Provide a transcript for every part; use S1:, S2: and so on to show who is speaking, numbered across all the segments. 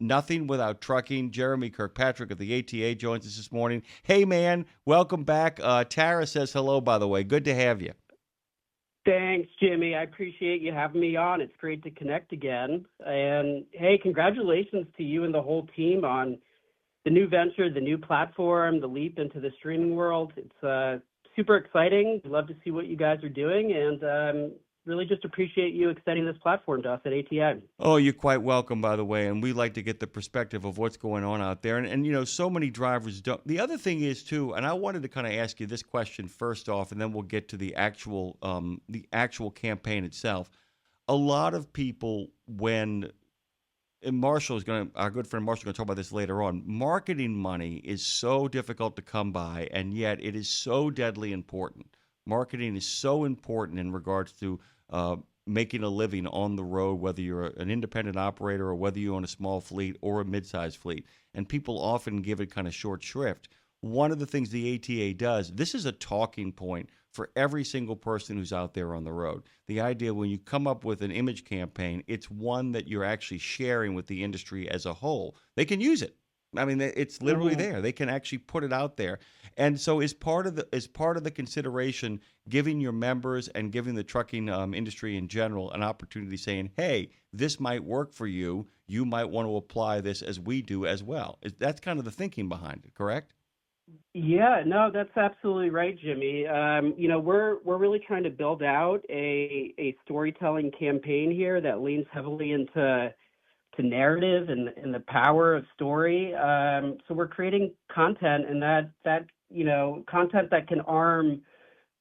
S1: Nothing Without Trucking. Jeremy Kirkpatrick of the ATA joins us this morning. Hey, man, welcome back. Tara says hello, by the way. Good to have you.
S2: Thanks, Jimmy. I appreciate you having me on. It's great to connect again. And hey, congratulations to you and the whole team on the new venture, the new platform, the leap into the streaming world. It's super exciting. Love to see what you guys are doing, and really just appreciate you extending this platform to us at ATI.
S1: Oh, you're quite welcome, by the way. And we like to get the perspective of what's going on out there. And you know, so many drivers don't. The other thing is, too, and I wanted to kind of ask you this question first off, and then we'll get to the actual campaign itself. A lot of people, when and our good friend Marshall is going to talk about this later on. Marketing money is so difficult to come by, and yet it is so deadly important. Marketing is so important in regards to making a living on the road, whether you're an independent operator or whether you own a small fleet or a mid-sized fleet. And people often give it kind of short shrift. One of the things the ATA does, this is a talking point for every single person who's out there on the road. The idea when you come up with an image campaign, it's one that you're actually sharing with the industry as a whole. They can use it. I mean, it's literally there. They can actually put it out there. And so as part of the consideration, giving your members and giving the trucking industry in general an opportunity saying, hey, this might work for you. You might want to apply this as we do as well. That's kind of the thinking behind it, correct?
S2: Yeah, no, that's absolutely right, Jimmy. We're really trying to build out a storytelling campaign here that leans heavily into narrative and the power of story. So we're creating content, and that content that can arm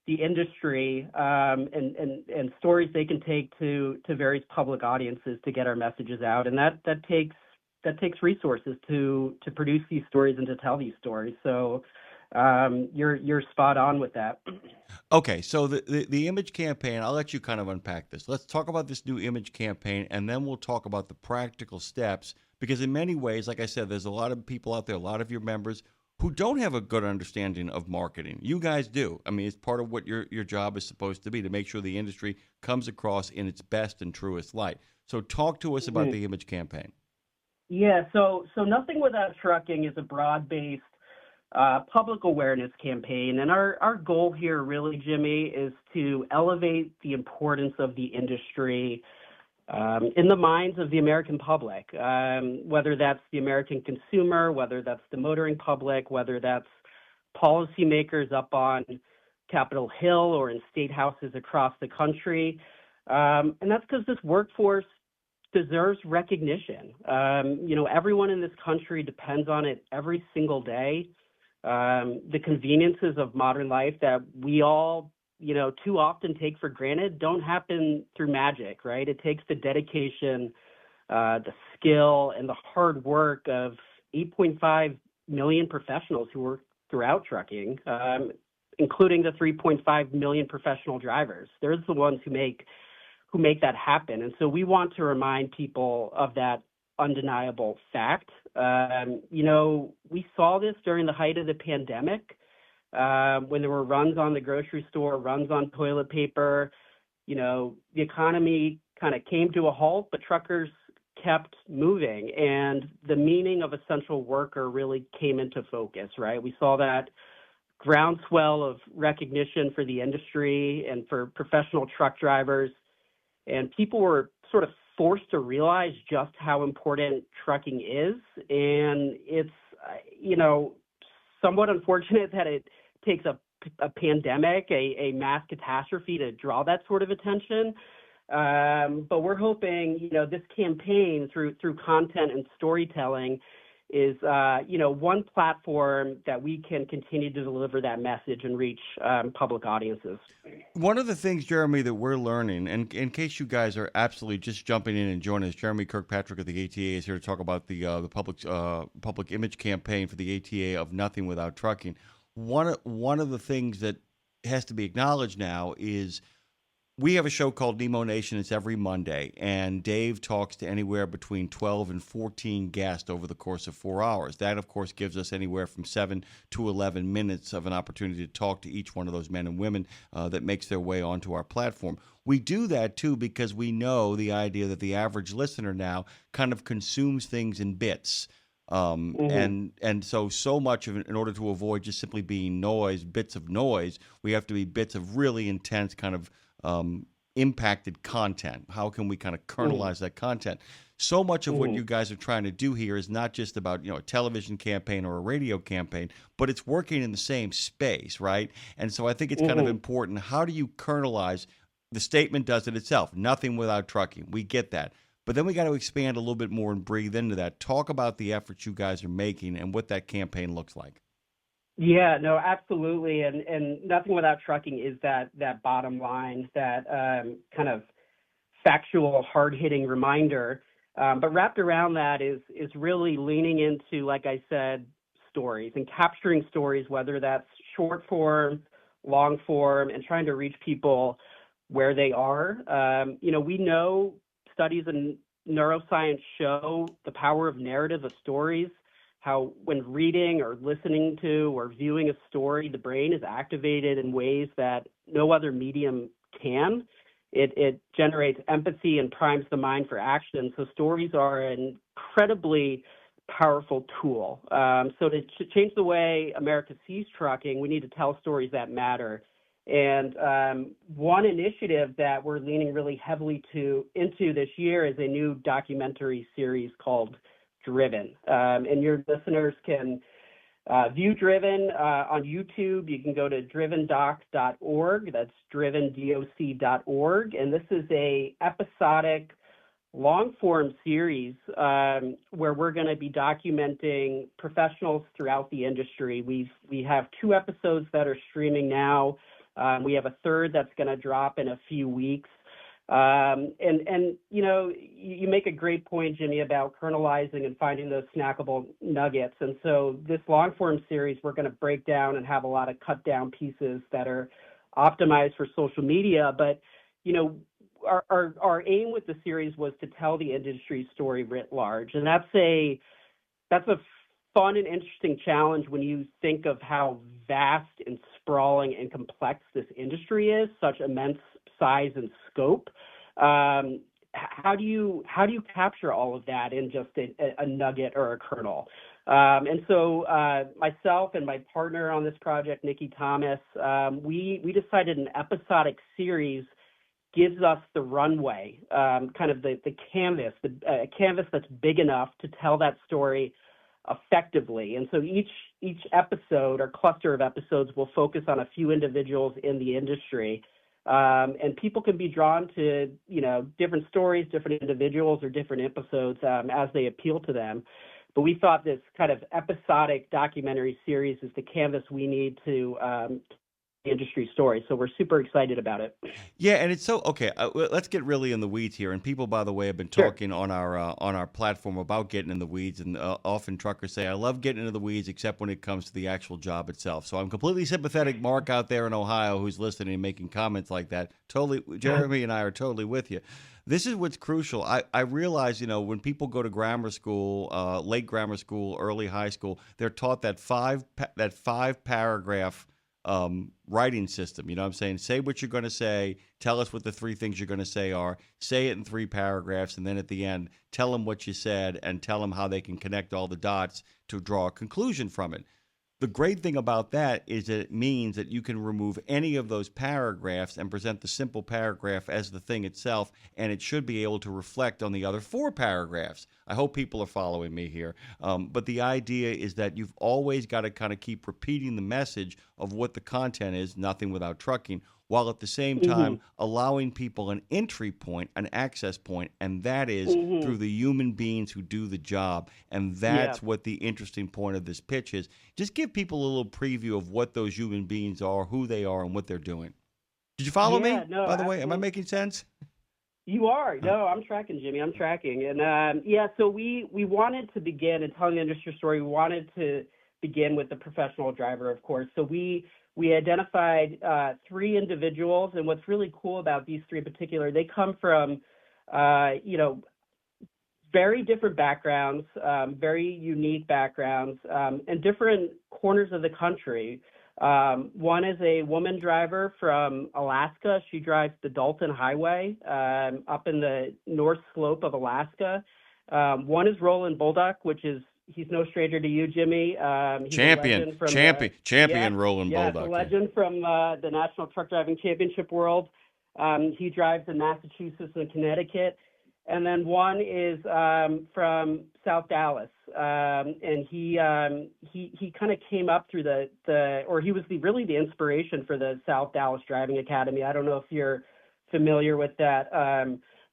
S2: the industry and stories they can take to various public audiences to get our messages out, and that takes resources to produce these stories and to tell these stories. So you're spot on with that.
S1: Okay, so the image campaign, I'll let you kind of unpack this. Let's talk about this new image campaign, and then we'll talk about the practical steps, because in many ways, like I said, there's a lot of people out there, a lot of your members, who don't have a good understanding of marketing. You guys do. I mean, it's part of what your job is supposed to be, to make sure the industry comes across in its best and truest light. So talk to us about the image campaign.
S2: Yeah, so Nothing Without Trucking is a broad-based public awareness campaign, and our goal here really, Jimmy, is to elevate the importance of the industry in the minds of the American public, whether that's the American consumer, whether that's the motoring public, whether that's policymakers up on Capitol Hill or in state houses across the country. And that's because this workforce deserves recognition. Everyone in this country depends on it every single day. The conveniences of modern life that we all, too often take for granted don't happen through magic, right? It takes the dedication, the skill, and the hard work of 8.5 million professionals who work throughout trucking, including the 3.5 million professional drivers. They're the ones who make that happen. And so we want to remind people of that undeniable fact. We saw this during the height of the pandemic, when there were runs on the grocery store, runs on toilet paper. The economy kind of came to a halt, but truckers kept moving, and the meaning of essential worker really came into focus, right? We saw that groundswell of recognition for the industry and for professional truck drivers, and people were sort of forced to realize just how important trucking is. And it's, somewhat unfortunate that it takes a pandemic, a mass catastrophe to draw that sort of attention. But we're hoping, this campaign through content and storytelling is, one platform that we can continue to deliver that message and reach public audiences.
S1: One of the things, Jeremy, that we're learning, and in case you guys are absolutely just jumping in and joining us, Jeremy Kirkpatrick of the ATA is here to talk about the public image campaign for the ATA of Nothing Without Trucking. One of the things that has to be acknowledged now is We have a show called Nemo Nation. It's every Monday, and Dave talks to anywhere between 12 and 14 guests over the course of 4 hours. That, of course, gives us anywhere from 7 to 11 minutes of an opportunity to talk to each one of those men and women that makes their way onto our platform. We do that, too, because we know the idea that the average listener now kind of consumes things in bits. And so much of it, in order to avoid just simply being noise, bits of noise, we have to be bits of really intense kind of impacted content. How can we kind of kernelize that content? So much of what you guys are trying to do here is not just about, a television campaign or a radio campaign, but it's working in the same space, right? And so I think it's kind of important. How do you kernelize? The statement does it itself. Nothing without trucking. We get that. But then we got to expand a little bit more and breathe into that. Talk about the efforts you guys are making and what that campaign looks like.
S2: Yeah, no, absolutely. And nothing without trucking is that bottom line, that kind of factual, hard-hitting reminder. But wrapped around that is really leaning into, like I said, stories and capturing stories, whether that's short form, long form, and trying to reach people where they are. We know studies in neuroscience show the power of narrative of stories, how when reading or listening to or viewing a story, the brain is activated in ways that no other medium can. It generates empathy and primes the mind for action. So stories are an incredibly powerful tool. So to change the way America sees trucking, we need to tell stories that matter. And one initiative that we're leaning really heavily into this year is a new documentary series called Driven. And your listeners can view Driven on YouTube. You can go to drivendoc.org. That's drivendoc.org. And this is a episodic long-form series where we're going to be documenting professionals throughout the industry. We have 2 episodes that are streaming now. We have a third that's going to drop in a few weeks. You make a great point, Jimmy, about kernelizing and finding those snackable nuggets. And so this long form series, we're going to break down and have a lot of cut down pieces that are optimized for social media. But, our aim with the series was to tell the industry story writ large. And that's a fun and interesting challenge when you think of how vast and sprawling and complex this industry is, such immense size and scope. How do you capture all of that in just a nugget or a kernel? And so myself and my partner on this project, Nikki Thomas, we decided an episodic series gives us the runway, kind of the canvas, a canvas that's big enough to tell that story effectively. And so each episode or cluster of episodes will focus on a few individuals in the industry. And people can be drawn to, different stories, different individuals, or different episodes as they appeal to them. But we thought this kind of episodic documentary series is the canvas we need to the industry story. So we're super excited about it.
S1: Yeah, and it's so okay. Let's get really in the weeds here. And people, by the way, have been talking on our platform about getting in the weeds. And often truckers say, "I love getting into the weeds, except when it comes to the actual job itself." So I'm completely sympathetic, Mark, out there in Ohio, who's listening and making comments like that. Totally, Jeremy and I are totally with you. This is what's crucial. I realize, when people go to grammar school, late grammar school, early high school, they're taught that five paragraph writing system. You know what I'm saying? Say what you're going to say. Tell us what the 3 things you're going to say are. Say it in 3 paragraphs. And then at the end, tell them what you said and tell them how they can connect all the dots to draw a conclusion from it. The great thing about that is that it means that you can remove any of those paragraphs and present the simple paragraph as the thing itself, and it should be able to reflect on the other 4 paragraphs. I hope people are following me here. But the idea is that you've always got to kind of keep repeating the message of what the content is, nothing without trucking, while at the same time allowing people an entry point, an access point, and that is through the human beings who do the job. And that's what the interesting point of this pitch is. Just give people a little preview of what those human beings are, who they are, and what they're doing. Did you follow me,
S2: no,
S1: by the way? Am I making sense?
S2: You are. No, I'm tracking, Jimmy. I'm tracking. And so we wanted to begin and tell the industry story. We wanted to begin with the professional driver, of course. So we identified 3 individuals, and what's really cool about these 3 in particular, they come from, very different backgrounds, very unique backgrounds, and different corners of the country. One is a woman driver from Alaska. She drives the Dalton Highway up in the North Slope of Alaska. One is Roland Bolduc, he's no stranger to you, Jimmy. He's a legend from
S1: champion Roland Bolduc.
S2: A legend from the National Truck Driving Championship world. He drives in Massachusetts and Connecticut. And then one is from South Dallas, and he kind of came up through he was really the inspiration for the South Dallas Driving Academy. I don't know if you're familiar with that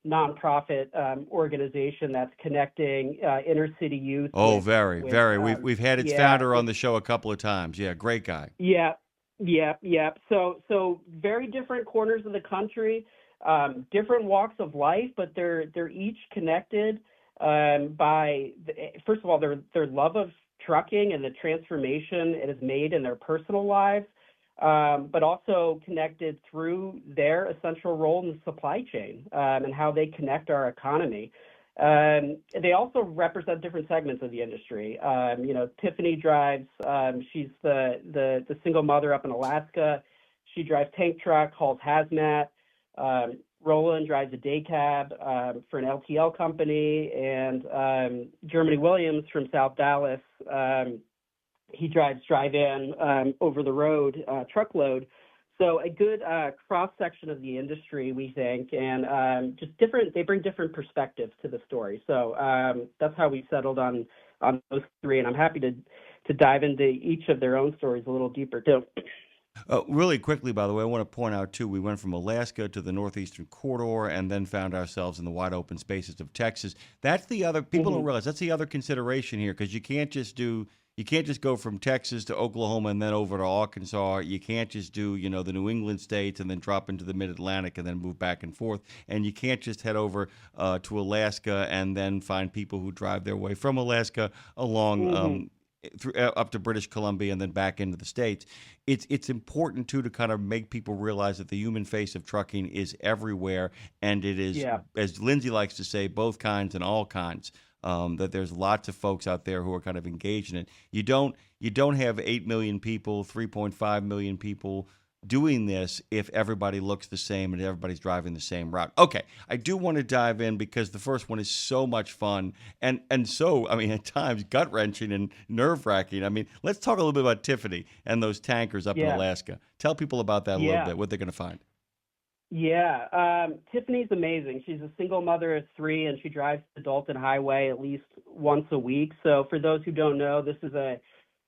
S2: nonprofit organization that's connecting inner city youth.
S1: Oh, very. We've had its founder on the show a couple of times. Yeah, great guy.
S2: Yeah. So very different corners of the country. Different walks of life, but they're each connected by first of all their love of trucking and the transformation it has made in their personal lives, but also connected through their essential role in the supply chain and how they connect our economy. They also represent different segments of the industry. Tiffany drives. She's the single mother up in Alaska. She drives tank truck, hauls hazmat. Roland drives a day cab for an LTL company, and Jeremy Williams from South Dallas, he drives drive-in over the road truckload. So a good cross-section of the industry, we think, and they bring different perspectives to the story. So that's how we settled on those 3, and I'm happy to dive into each of their own stories a little deeper too.
S1: Really quickly, by the way, I want to point out, too, we went from Alaska to the Northeastern Corridor and then found ourselves in the wide open spaces of Texas. That's the other, people don't realize, that's the other consideration here, because you can't just go from Texas to Oklahoma and then over to Arkansas. You can't just do, the New England states and then drop into the Mid-Atlantic and then move back and forth. And you can't just head over to Alaska and then find people who drive their way from Alaska along up to British Columbia and then back into the States. It's important, too, to kind of make people realize that the human face of trucking is everywhere, and it is, as Lindsay likes to say, both kinds and all kinds. That there's lots of folks out there who are kind of engaged in it. You don't have 8 million people, 3.5 million people doing this if everybody looks the same and everybody's driving the same route. Okay, I do want to dive in because the first one is so much fun and so, at times gut-wrenching and nerve-wracking. Let's talk a little bit about Tiffany and those tankers up in Alaska. Tell people about that a little bit, what they're going to find.
S2: Yeah, Tiffany's amazing. She's a single mother of 3, and she drives the Dalton Highway at least once a week. So for those who don't know, this is I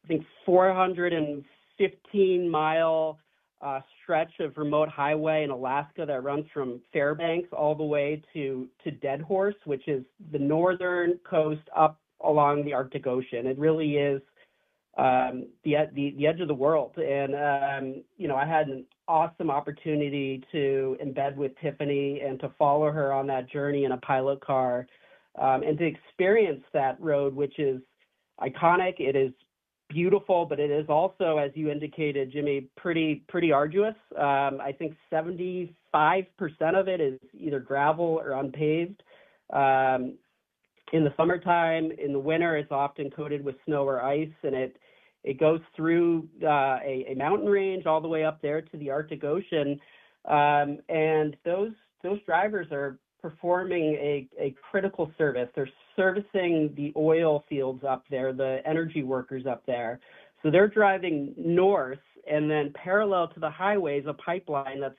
S2: think 415-mile stretch of remote highway in Alaska that runs from Fairbanks all the way to Dead Horse, which is the northern coast up along the Arctic Ocean. It really is the edge of the world. And, I had an awesome opportunity to embed with Tiffany and to follow her on that journey in a pilot car and to experience that road, which is iconic. It is beautiful, but it is also, as you indicated, Jimmy, pretty arduous. I think 75% of it is either gravel or unpaved. In the summertime, in the winter, it's often coated with snow or ice, and it goes through a mountain range all the way up there to the Arctic Ocean. And those drivers are performing a critical service. They're servicing the oil fields up there, the energy workers up there. So they're driving north, and then parallel to the highway is a pipeline that's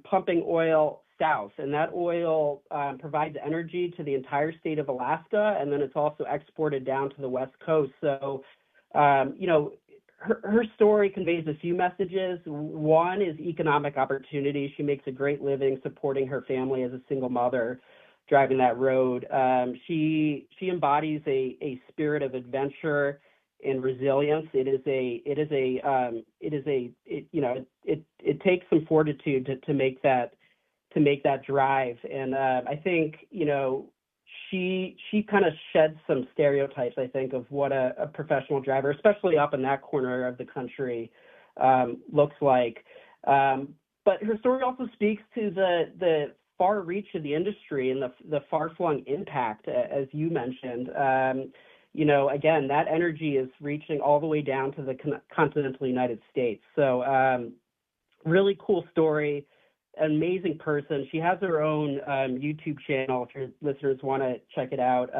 S2: pumping oil south. And that oil provides energy to the entire state of Alaska, and then it's also exported down to the West Coast. So, her story conveys a few messages. One is economic opportunity. She makes a great living supporting her family as a single mother driving that road. She embodies a spirit of adventure and resilience. It takes some fortitude to make that drive. And I think, she kind of sheds some stereotypes, I think, of what a professional driver, especially up in that corner of the country, looks like. But her story also speaks to the far reach of the industry and the far-flung impact, as you mentioned. Again, that energy is reaching all the way down to the continental United States. So really cool story, amazing person. She has her own YouTube channel if your listeners want to check it out.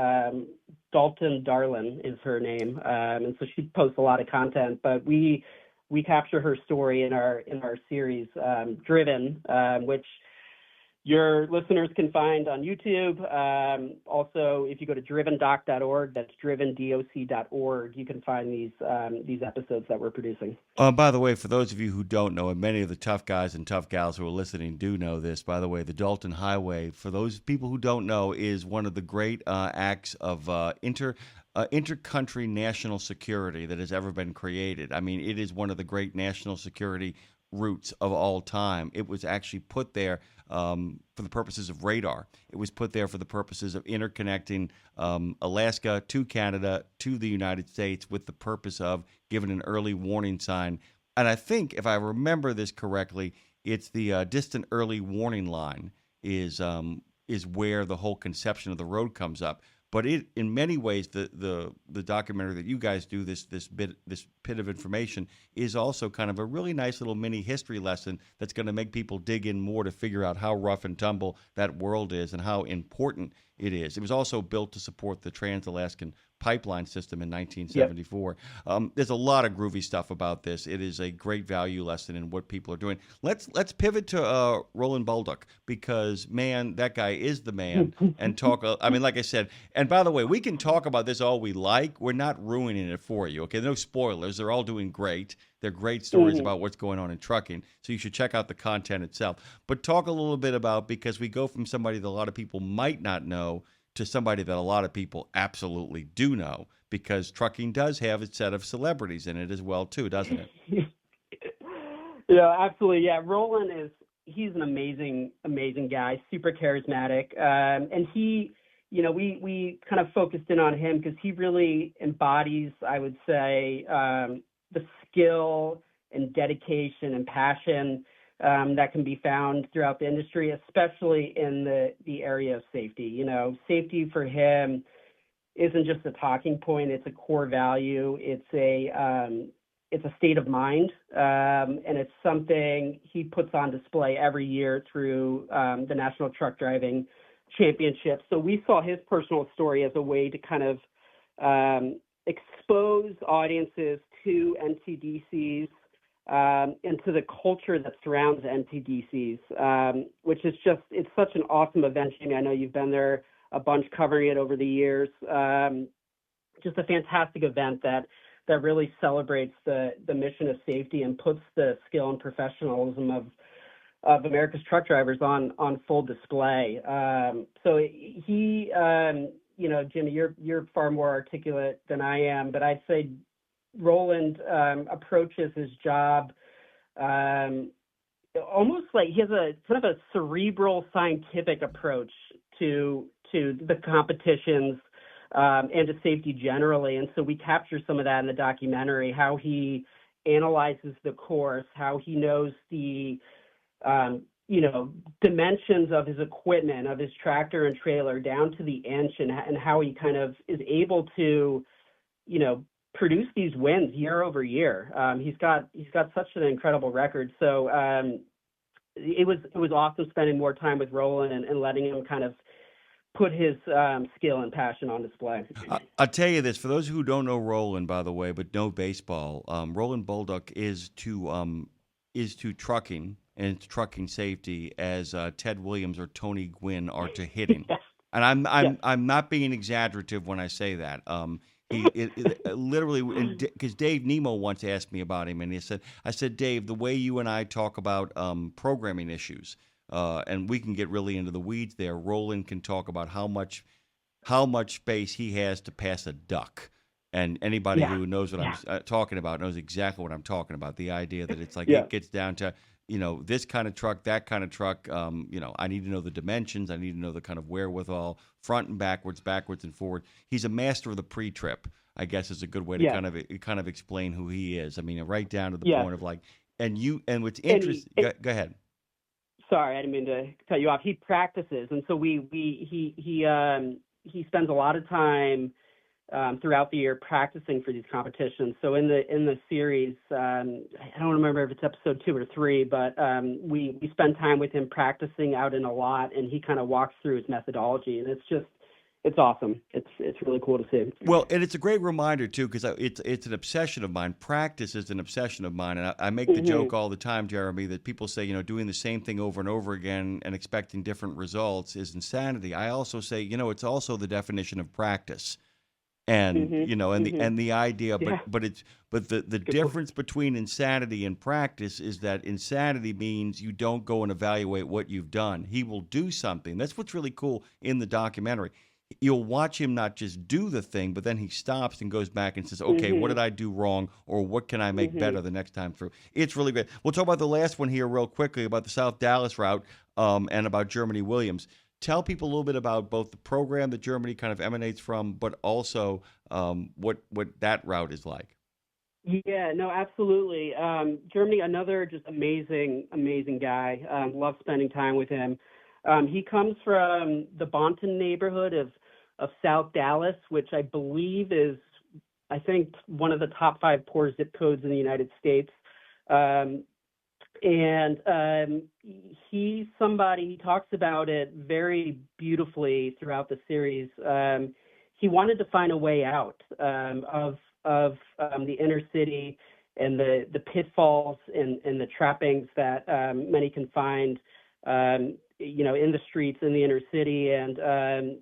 S2: Dalton Darlin is her name. And so she posts a lot of content, but we capture her story in our series, Driven, which your listeners can find on YouTube. Also, if you go to drivendoc.org, that's drivendoc.org, you can find these episodes that we're producing.
S1: By the way, for those of you who don't know, and many of the tough guys and tough gals who are listening do know this, by the way, the Dalton Highway, for those people who don't know, is one of the great acts of inter-country national security that has ever been created. I mean, it is one of the great national security routes of all time. It was actually put there for the purposes of radar. It was put there for the purposes of interconnecting Alaska to Canada to the United States with the purpose of giving an early warning sign. And I think, if I remember this correctly, it's the distant early warning line is where the whole conception of the road comes up. But it, in many ways, the documentary that you guys do, this bit of information, is also kind of a really nice little mini history lesson that's going to make people dig in more to figure out how rough and tumble that world is and how important it is. It was also built to support the Trans-Alaskan pipeline system in 1974. Yep. There's a lot of groovy stuff about this. It is a great value lesson in what people are doing. Let's pivot to Roland Baldock, because, man, that guy is the man. And talk, I mean, like I said, and by the way, we can talk about this all we like. We're not ruining it for you, okay? No spoilers. They're all doing great. They're great stories about what's going on in trucking, so you should check out the content itself. But talk a little bit about, because we go from somebody that a lot of people might not know to somebody that a lot of people absolutely do know, because trucking does have its set of celebrities in it as well, too, doesn't it?
S2: Yeah, absolutely. Yeah, Roland he's an amazing guy, super charismatic. And he, we kind of focused in on him because he really embodies, I would say, the skill and dedication and passion that can be found throughout the industry, especially in the area of safety. Safety for him isn't just a talking point; it's a core value. It's a state of mind, and it's something he puts on display every year through the National Truck Driving Championship. So we saw his personal story as a way to kind of expose audiences to NTDCs. Into the culture that surrounds NTDCs, which is it's such an awesome event, Jamie. I know you've been there a bunch covering it over the years. Just a fantastic event that really celebrates the mission of safety and puts the skill and professionalism of America's truck drivers on full display. So he, Jimmy, you're far more articulate than I am, but I'd say Roland approaches his job almost like he has a sort of a cerebral scientific approach to the competitions and to safety generally. And so we capture some of that in the documentary, how he analyzes the course, how he knows the dimensions of his equipment, of his tractor and trailer down to the inch, and how he kind of is able to, produce these wins year over year. He's got such an incredible record. So it was awesome spending more time with Roland and letting him kind of put his skill and passion on display.
S1: I'll tell you this, for those who don't know Roland, by the way, but know baseball, Roland Baldock is to trucking and trucking safety as Ted Williams or Tony Gwynn are to hitting. Yes. And I'm not being exaggerative when I say that. Literally, because Dave Nemo once asked me about him, and I said, Dave, the way you and I talk about programming issues, and we can get really into the weeds there. Roland can talk about how much space he has to pass a duck, and anybody who knows what I'm talking about knows exactly what I'm talking about. The idea that it's like it gets down to this kind of truck, that kind of truck. I need to know the dimensions. I need to know the kind of wherewithal, front and backwards and forward. He's a master of the pre-trip, I guess, is a good way to
S2: Yes.
S1: kind of explain who he is. I mean, right down to the
S2: Yes.
S1: point of like, and what's
S2: And
S1: interesting. Go ahead.
S2: sorry, I didn't mean to cut you off. He practices, and so he spends a lot of time throughout the year practicing for these competitions. So in the series, I don't remember if it's episode 2 or 3, but we spend time with him practicing out in a lot, and he kind of walks through his methodology, and it's awesome. It's really cool to see.
S1: Well, and it's a great reminder too, because it's an obsession of mine. Practice is an obsession of mine, and I make the joke all the time, Jeremy, that people say doing the same thing over and over again and expecting different results is insanity. I also say it's also the definition of practice. And the idea,
S2: Yeah.
S1: but the difference between insanity and practice is that insanity means you don't go and evaluate what you've done. He will do something. That's what's really cool in the documentary. You'll watch him not just do the thing, but then he stops and goes back and says, "Okay, what did I do wrong, or what can I make better the next time through?" It's really great. We'll talk about the last one here real quickly about the South Dallas route and about Germany Williams. Tell people a little bit about both the program that Germany kind of emanates from, but also what that route is like.
S2: Yeah, no, absolutely. Germany, another just amazing guy. Love spending time with him. He comes from the Bonton neighborhood of South Dallas, which I believe is, I think, one of the top 5 poor zip codes in the United States. He's somebody, he talks about it very beautifully throughout the series. He wanted to find a way out of the inner city and the pitfalls and the trappings that many can find, in the streets in the inner city. And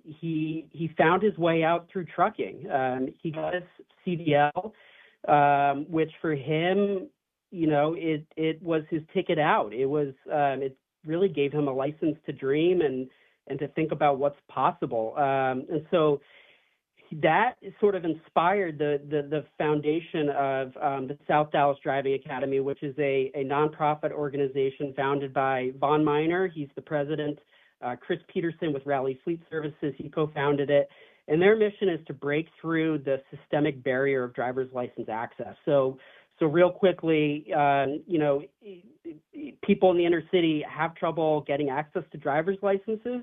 S2: he found his way out through trucking. He got his CDL, which for him, it was his ticket out. It really gave him a license to dream and to think about what's possible. And so that sort of inspired the foundation of the South Dallas Driving Academy, which is a nonprofit organization founded by Von Miner. He's the president. Chris Peterson with Rally Fleet Services, he co-founded it. And their mission is to break through the systemic barrier of driver's license access. So real quickly, people in the inner city have trouble getting access to driver's licenses.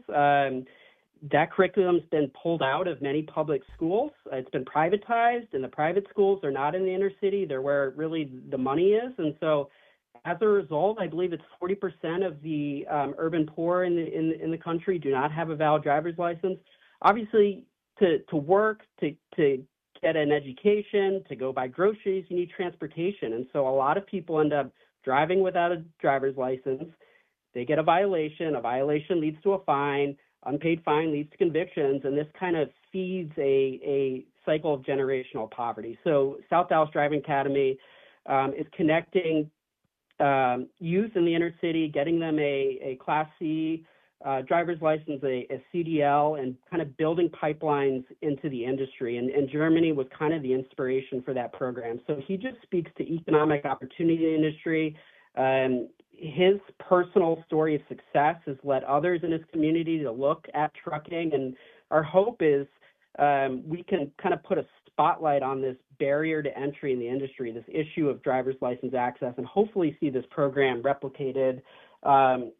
S2: That curriculum's been pulled out of many public schools. It's been privatized, and the private schools are not in the inner city. They're where really the money is. And so as a result, I believe it's 40% of the urban poor in the country do not have a valid driver's license. Obviously, to work, to get an education, to go buy groceries, you need transportation. And so a lot of people end up driving without a driver's license. They get a violation. A violation leads to a fine. Unpaid fine leads to convictions. And this kind of feeds a cycle of generational poverty. So South Dallas Driving Academy is connecting youth in the inner city, getting them a Class C driver's license, a CDL, and kind of building pipelines into the industry. And Germany was kind of the inspiration for that program. So he just speaks to economic opportunity in the industry. His personal story of success has led others in his community to look at trucking. And our hope is we can kind of put a spotlight on this barrier to entry in the industry, this issue of driver's license access, and hopefully see this program replicated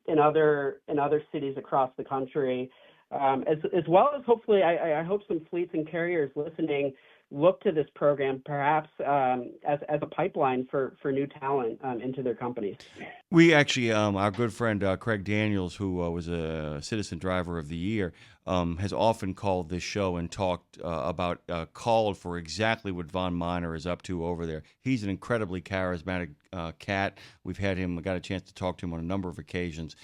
S2: in other cities across the country, as well as hopefully I hope some fleets and carriers listening look to this program perhaps as a pipeline for new talent into their companies.
S1: We actually, our good friend Craig Daniels, who was a Citizen Driver of the Year, has often called this show and talked about, called for exactly what Von Miner is up to over there. He's an incredibly charismatic cat. We've had him, got a chance to talk to him on a number of occasions.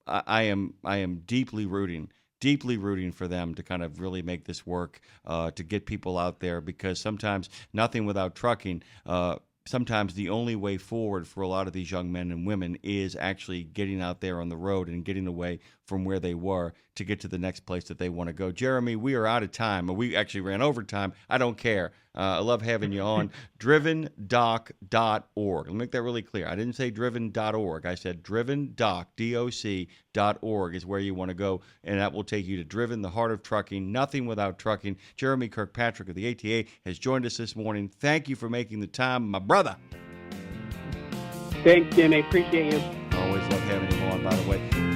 S1: I am deeply rooting for them to kind of really make this work, to get people out there, because sometimes nothing without trucking. Sometimes the only way forward for a lot of these young men and women is actually getting out there on the road and getting away from where they were to get to the next place that they want to go. Jeremy, we are out of time, and we actually ran over time. I don't care. I love having you on. drivendoc.org. Let me make that really clear. I didn't say driven.org. I said drivendoc, D-O-C.org is where you want to go, and that will take you to Driven, the heart of trucking, nothing without trucking. Jeremy Kirkpatrick of the ATA has joined us this morning. Thank you for making the time, my brother.
S2: Thanks, Jimmy. Appreciate you.
S1: Always love having you on, by the way.